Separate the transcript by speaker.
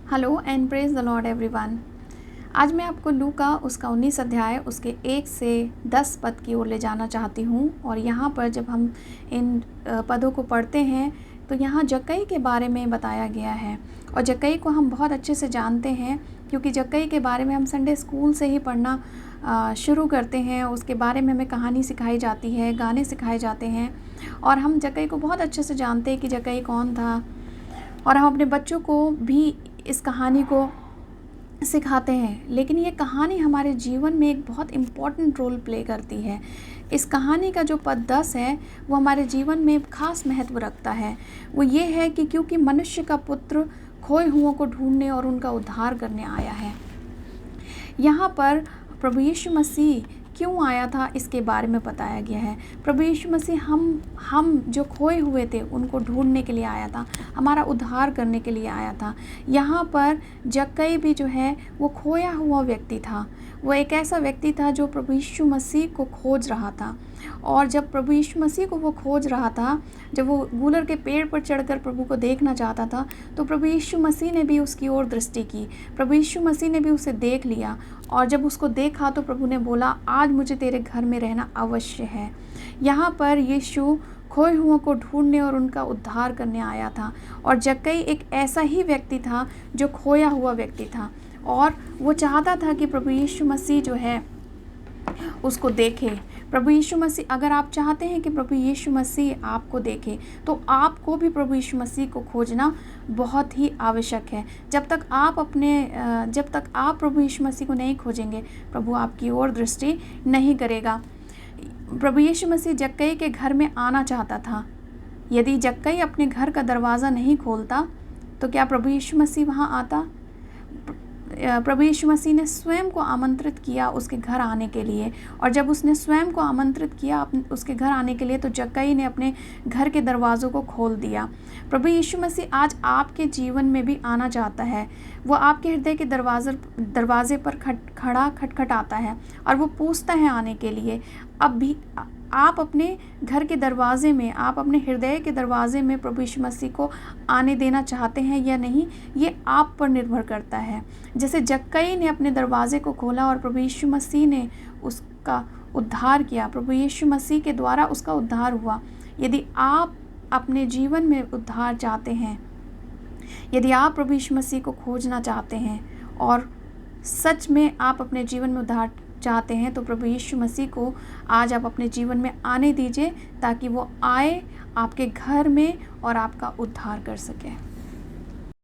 Speaker 1: Hello and praise the Lord everyone. आज मैं आपको लूका उसका 19 अध्याय उसके 1 से 10 पद की ओर ले जाना चाहती हूँ। और यहाँ पर जब हम इन पदों को पढ़ते हैं तो यहाँ जक्कई के बारे में बताया गया है। और जक्कई को हम बहुत अच्छे से जानते हैं क्योंकि जक्कई के बारे में हम संडे स्कूल से ही पढ़ना शुरू करते हैं। उसके बारे में हमें कहानी सिखाई जाती है, गाने सिखाए जाते हैं और हम जक्कई को बहुत अच्छे से जानते हैं कि जक्कई कौन था। और हम अपने बच्चों को भी इस कहानी को सिखाते हैं। लेकिन ये कहानी हमारे जीवन में एक बहुत इम्पॉर्टेंट रोल प्ले करती है। इस कहानी का जो पद 10 है वो हमारे जीवन में खास महत्व रखता है। वो ये है कि क्योंकि मनुष्य का पुत्र खोए हुओं को ढूंढने और उनका उद्धार करने आया है। यहाँ पर प्रभु यीशु मसीह क्यों आया था इसके बारे में बताया गया है। प्रभु यीशु मसीह हम जो खोए हुए थे उनको ढूंढने के लिए आया था, हमारा उद्धार करने के लिए आया था। यहाँ पर जक्कई भी जो है वो खोया हुआ व्यक्ति था। वो एक ऐसा व्यक्ति था जो प्रभु यीशु मसीह को खोज रहा था। और जब प्रभु यीशु मसीह को वो खोज रहा था, जब वो गूलर के पेड़ पर चढ़कर प्रभु को देखना चाहता था, तो प्रभु यीशु मसीह ने भी उसकी ओर दृष्टि की। प्रभु यीशु मसीह ने भी उसे देख लिया। और जब उसको देखा तो प्रभु ने बोला, आज मुझे तेरे घर में रहना अवश्य है। यहाँ पर यीशु खोए हुओं को ढूंढने और उनका उद्धार करने आया था। और जक्कई एक ऐसा ही व्यक्ति था जो खोया हुआ व्यक्ति था और वो चाहता था कि प्रभु यीशु मसीह जो है उसको देखे। प्रभु यीशु मसीह, अगर आप चाहते हैं कि प्रभु यीशु मसीह आपको देखे तो आपको भी प्रभु यीशु मसीह को खोजना बहुत ही आवश्यक है। जब तक आप प्रभु यीशु मसीह को नहीं खोजेंगे, प्रभु आपकी ओर दृष्टि नहीं करेगा। प्रभु यीशु मसीह जक्कई के घर में आना चाहता था। यदि जक्कई अपने घर का दरवाज़ा नहीं खोलता तो क्या प्रभु यीशु मसीह वहाँ आता? प्रभु यीशु मसीह ने स्वयं को आमंत्रित किया उसके घर आने के लिए। और जब उसने स्वयं को आमंत्रित किया उसके घर आने के लिए तो जक्कई ने अपने घर के दरवाज़ों को खोल दिया। प्रभु यीशु मसीह आज आपके जीवन में भी आना चाहता है। वो आपके हृदय के दरवाजे पर खड़ा खटखटाता है और वो पूछता है आने के लिए। अब भी आप अपने घर के दरवाजे में, आप अपने हृदय के दरवाजे में प्रभु यीशु मसीह को आने देना चाहते हैं या नहीं, ये आप पर निर्भर करता है। जैसे जक्कई ने अपने दरवाजे को खोला और प्रभु यीशु मसीह ने उसका उद्धार किया, प्रभु यीशु मसीह के द्वारा उसका उद्धार हुआ। यदि आप अपने जीवन में उद्धार चाहते हैं, यदि आप प्रभु यीशु मसीह को खोजना चाहते हैं और सच में आप अपने जीवन में उद्धार चाहते हैं, तो प्रभु यीशु मसीह को आज आप अपने जीवन में आने दीजिए ताकि वो आए आपके घर में और आपका उद्धार कर सके।